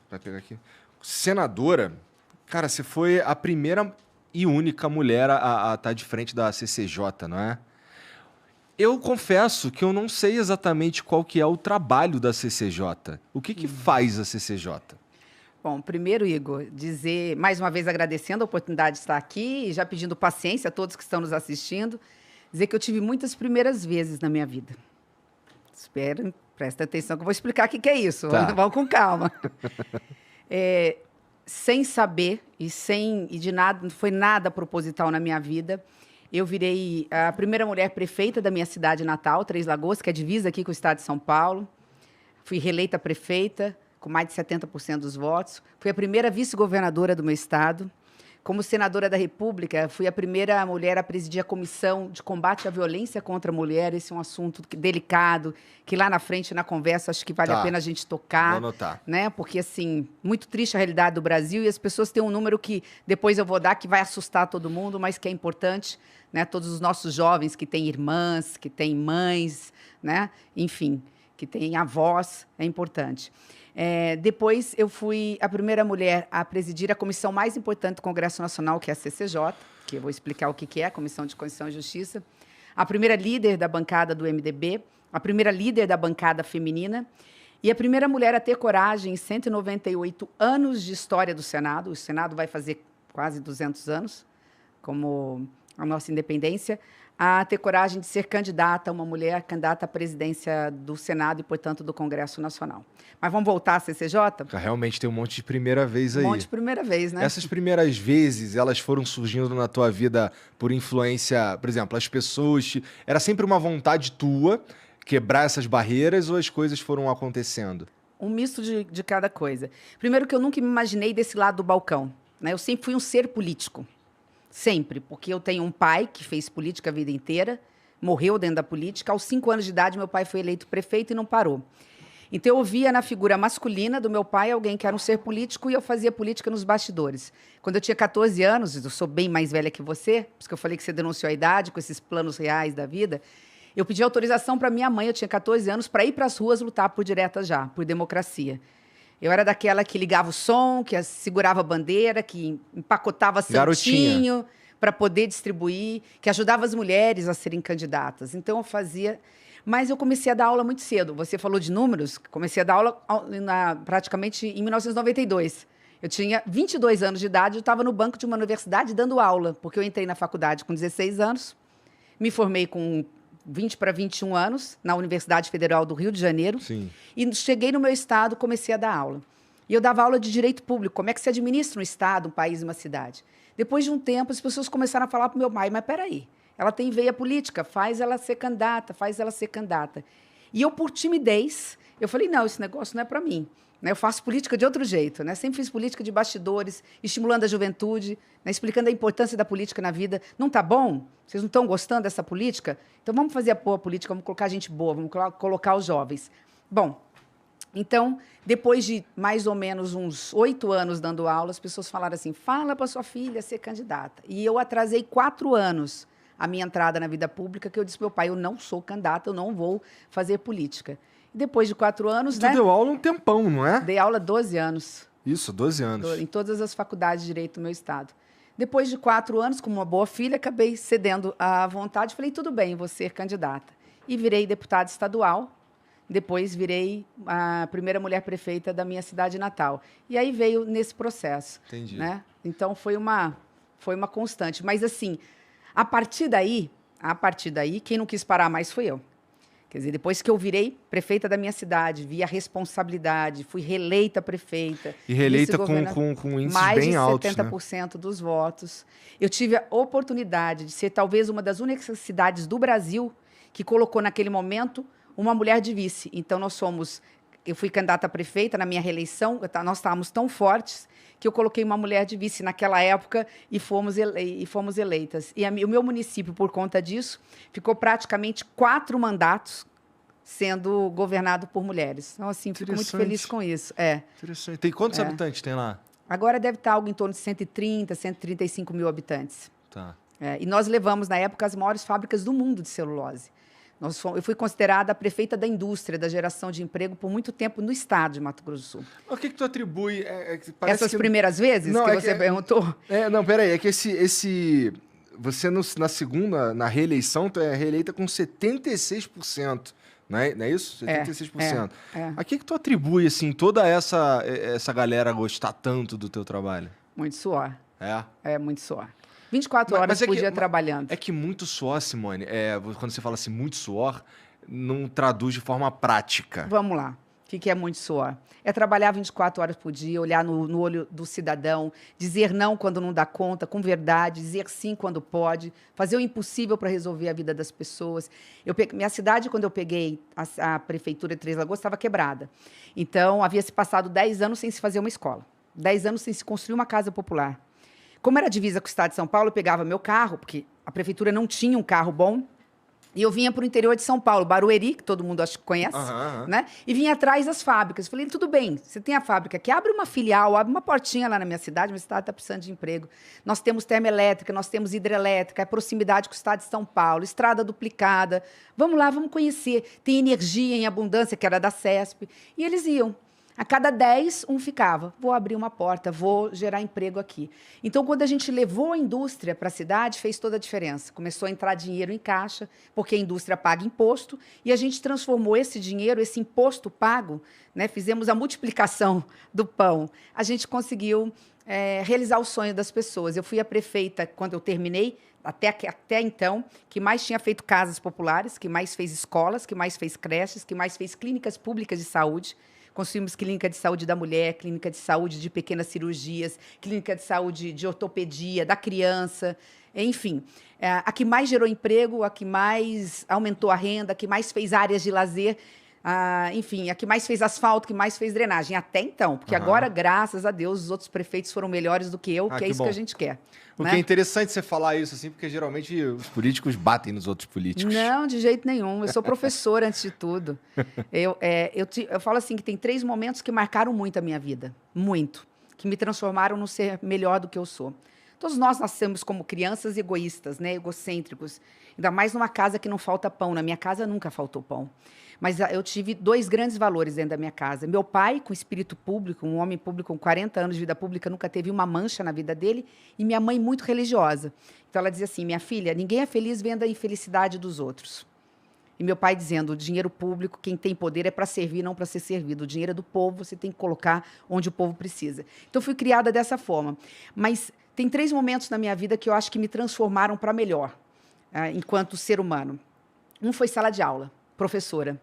Pra pegar aqui. Senadora, cara, você foi a primeira e única mulher a estar de frente da CCJ, não é? Eu confesso que eu não sei exatamente qual que é o trabalho da CCJ. O que faz a CCJ? Bom, primeiro, Igor, dizer, mais uma vez agradecendo a oportunidade de estar aqui e já pedindo paciência a todos que estão nos assistindo, dizer que eu tive muitas primeiras vezes na minha vida. Espera, presta atenção que eu vou explicar o que é isso. Tá. Vamos com calma. Sem saber e de nada, não foi nada proposital na minha vida. Eu virei a primeira mulher prefeita da minha cidade natal, Três Lagoas, que é divisa aqui com o estado de São Paulo. Fui reeleita prefeita, com mais de 70% dos votos. Fui a primeira vice-governadora do meu estado. Como senadora da República, fui a primeira mulher a presidir a Comissão de Combate à Violência contra a Mulher. Esse é um assunto delicado, que lá na frente, na conversa, acho que vale a pena a gente tocar. Vou anotar. Né? Porque, assim, muito triste a realidade do Brasil e as pessoas têm um número que depois eu vou dar, que vai assustar todo mundo, mas que é importante, né? Todos os nossos jovens que têm irmãs, que têm mães, né? Enfim, que têm avós, é importante. Depois, eu fui a primeira mulher a presidir a comissão mais importante do Congresso Nacional, que é a CCJ, que eu vou explicar o que é a Comissão de Constituição e Justiça. A primeira líder da bancada do MDB, a primeira líder da bancada feminina e a primeira mulher a ter coragem em 198 anos de história do Senado. O Senado vai fazer quase 200 anos, como a nossa independência, a ter coragem de ser candidata, uma mulher candidata à presidência do Senado e, portanto, do Congresso Nacional. Mas vamos voltar à CCJ? Realmente tem um monte de primeira vez aí. Um monte de primeira vez, né? Essas primeiras vezes, elas foram surgindo na tua vida por influência, por exemplo, as pessoas... Era sempre uma vontade tua quebrar essas barreiras ou as coisas foram acontecendo? Um misto de cada coisa. Primeiro que eu nunca me imaginei desse lado do balcão, né? Eu sempre fui um ser político. Sempre, porque eu tenho um pai que fez política a vida inteira, morreu dentro da política. Aos 5 anos de idade, meu pai foi eleito prefeito e não parou. Então, eu via na figura masculina do meu pai alguém que era um ser político e eu fazia política nos bastidores. Quando eu tinha 14 anos, eu sou bem mais velha que você, por isso que eu falei que você denunciou a idade, com esses planos reais da vida, eu pedi autorização para minha mãe, eu tinha 14 anos, para ir para as ruas lutar por direta já, por democracia. Eu era daquela que ligava o som, que segurava a bandeira, que empacotava santinho para poder distribuir, que ajudava as mulheres a serem candidatas. Então, eu fazia... Mas eu comecei a dar aula muito cedo. Você falou de números, comecei a dar aula praticamente em 1992. Eu tinha 22 anos de idade, eu estava no banco de uma universidade dando aula, porque eu entrei na faculdade com 16 anos, me formei com 20 para 21 anos, na Universidade Federal do Rio de Janeiro. Sim. E cheguei no meu estado, comecei a dar aula. E eu dava aula de direito público, como é que se administra um estado, um país e uma cidade. Depois de um tempo, as pessoas começaram a falar para o meu pai, mas peraí, ela tem veia política, faz ela ser candidata, faz ela ser candidata. E eu, por timidez, eu falei, não, esse negócio não é para mim. Né? Eu faço política de outro jeito, né? Sempre fiz política de bastidores, estimulando a juventude, né? Explicando a importância da política na vida. Não está bom? Vocês não estão gostando dessa política? Então, vamos fazer a boa política, vamos colocar gente boa, vamos colocar os jovens. Bom, então, depois de mais ou menos uns 8 anos dando aula, as pessoas falaram assim, fala para sua filha ser candidata. E eu atrasei 4 anos a minha entrada na vida pública, que eu disse para meu pai, eu não sou candidata, eu não vou fazer política. Depois de 4 anos, Tu deu aula um tempão, não é? Dei aula 12 anos. Isso, 12 anos. Em todas as faculdades de direito do meu estado. Depois de 4 anos, como uma boa filha, acabei cedendo à vontade. Falei, tudo bem, vou ser candidata. E virei deputada estadual. Depois virei a primeira mulher prefeita da minha cidade natal. E aí veio nesse processo. Entendi. Né? Então, foi uma constante. Mas, assim, a partir daí, quem não quis parar mais foi eu. Quer dizer, depois que eu virei prefeita da minha cidade, vi a responsabilidade, fui reeleita prefeita. E reeleita com índices bem altos, mais de 70% dos votos. Eu tive a oportunidade de ser talvez uma das únicas cidades do Brasil que colocou naquele momento uma mulher de vice. Então, eu fui candidata a prefeita na minha reeleição, nós estávamos tão fortes que eu coloquei uma mulher de vice naquela época e fomos eleitas. E o meu município, por conta disso, ficou praticamente 4 mandatos sendo governado por mulheres. Então, assim, fico muito feliz com isso. Interessante. Tem quantos habitantes tem lá? Agora deve estar algo em torno de 130, 135 mil habitantes. Tá. E nós levamos, na época, as maiores fábricas do mundo de celulose. Eu fui considerada a prefeita da indústria, da geração de emprego, por muito tempo no estado de Mato Grosso do Sul. O que tu atribui... Essas primeiras vezes não, que você perguntou? Não, peraí. É que você, na segunda, na reeleição, tu é reeleita com 76%. Não é isso? 76%. A que tu atribui, assim, toda essa galera gostar tanto do teu trabalho? Muito suor. É, muito suor. 24 horas por dia trabalhando. É que muito suor, Simone, quando você fala assim, muito suor, não traduz de forma prática. Vamos lá. O que é muito suor? É trabalhar 24 horas por dia, olhar no olho do cidadão, dizer não quando não dá conta, com verdade, dizer sim quando pode, fazer o impossível para resolver a vida das pessoas. Minha cidade, quando eu peguei a prefeitura de Três Lagoas, estava quebrada. Então, havia se passado 10 anos sem se fazer uma escola, 10 anos sem se construir uma casa popular. Como era divisa com o estado de São Paulo, eu pegava meu carro, porque a prefeitura não tinha um carro bom, e eu vinha para o interior de São Paulo, Barueri, que todo mundo acho que conhece, né? E vinha atrás das fábricas. Eu falei, tudo bem, você tem a fábrica aqui, abre uma filial, abre uma portinha lá na minha cidade, minha cidade está precisando de emprego. Nós temos termoelétrica, nós temos hidrelétrica, é proximidade com o estado de São Paulo, estrada duplicada. Vamos lá, vamos conhecer. Tem energia em abundância, que era da CESP. E eles iam. A cada 10, um ficava. Vou abrir uma porta, vou gerar emprego aqui. Então, quando a gente levou a indústria para a cidade, fez toda a diferença. Começou a entrar dinheiro em caixa, porque a indústria paga imposto, e a gente transformou esse dinheiro, esse imposto pago, né, fizemos a multiplicação do pão. A gente conseguiu realizar o sonho das pessoas. Eu fui a prefeita, quando eu terminei, até então, que mais tinha feito casas populares, que mais fez escolas, que mais fez creches, que mais fez clínicas públicas de saúde. Construímos clínica de saúde da mulher, clínica de saúde de pequenas cirurgias, clínica de saúde de ortopedia, da criança, enfim. A que mais gerou emprego, a que mais aumentou a renda, a que mais fez áreas de lazer, enfim, a que mais fez asfalto, que mais fez drenagem. Até então, porque agora, graças a Deus, os outros prefeitos foram melhores do que eu, que é isso que a gente quer. O que é interessante você falar isso, assim, porque geralmente os políticos batem nos outros políticos. Não, de jeito nenhum. Eu sou professora, antes de tudo. Eu falo assim, que tem 3 momentos que marcaram muito a minha vida. Muito. Que me transformaram no ser melhor do que eu sou. Todos nós nascemos como crianças egoístas, né? Egocêntricos. Ainda mais numa casa que não falta pão. Na minha casa nunca faltou pão. Mas eu tive 2 grandes valores dentro da minha casa. Meu pai, com espírito público, um homem público com 40 anos de vida pública, nunca teve uma mancha na vida dele. E minha mãe, muito religiosa. Então, ela dizia assim, minha filha, ninguém é feliz vendo a infelicidade dos outros. E meu pai dizendo, o dinheiro público, quem tem poder é para servir, não para ser servido. O dinheiro é do povo, você tem que colocar onde o povo precisa. Então, eu fui criada dessa forma. Mas tem 3 momentos na minha vida que eu acho que me transformaram para melhor, enquanto ser humano. Um foi sala de aula, professora.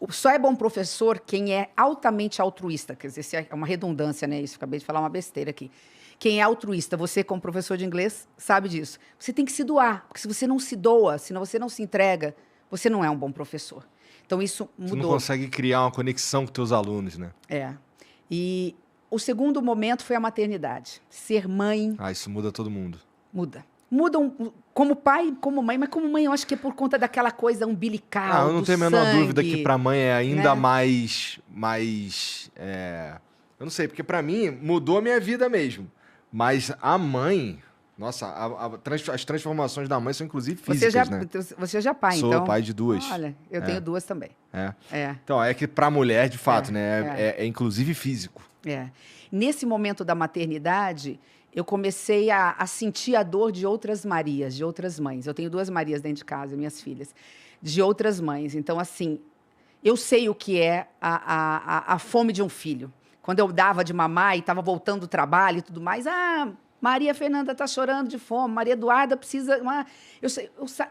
Só é bom professor quem é altamente altruísta. Quer dizer, é uma redundância, né? Isso, acabei de falar uma besteira aqui. Quem é altruísta, você como professor de inglês sabe disso. Você tem que se doar, porque se você não se doa, se você não se entrega, você não é um bom professor. Então, isso mudou. Você não consegue criar uma conexão com teus alunos, né? E o segundo momento foi a maternidade. Ser mãe... isso muda todo mundo. Muda. Mudam como pai, como mãe, mas como mãe eu acho que é por conta daquela coisa umbilical, eu não tenho a menor dúvida que para mãe é ainda mais eu não sei, porque para mim mudou a minha vida mesmo. Mas a mãe, nossa, as transformações da mãe são inclusive físicas, né? Você já é pai, então? Sou pai de 2. Olha, eu tenho 2 também. Então, é que para mulher, de fato, né? É inclusive físico. Nesse momento da maternidade, eu comecei a sentir a dor de outras Marias, de outras mães. Eu tenho 2 Marias dentro de casa, minhas filhas, de outras mães. Então, assim, eu sei o que é a fome de um filho. Quando eu dava de mamar e estava voltando do trabalho e tudo mais, Maria Fernanda está chorando de fome, Maria Eduarda precisa...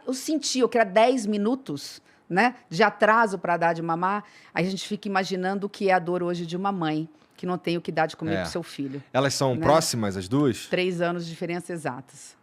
Eu senti, eu queria 10 minutos, né, de atraso para dar de mamar. Aí a gente fica imaginando o que é a dor hoje de uma mãe que não tem o que dar de comer para o seu filho. Elas são próximas, as 2? 3 anos de diferença exatas.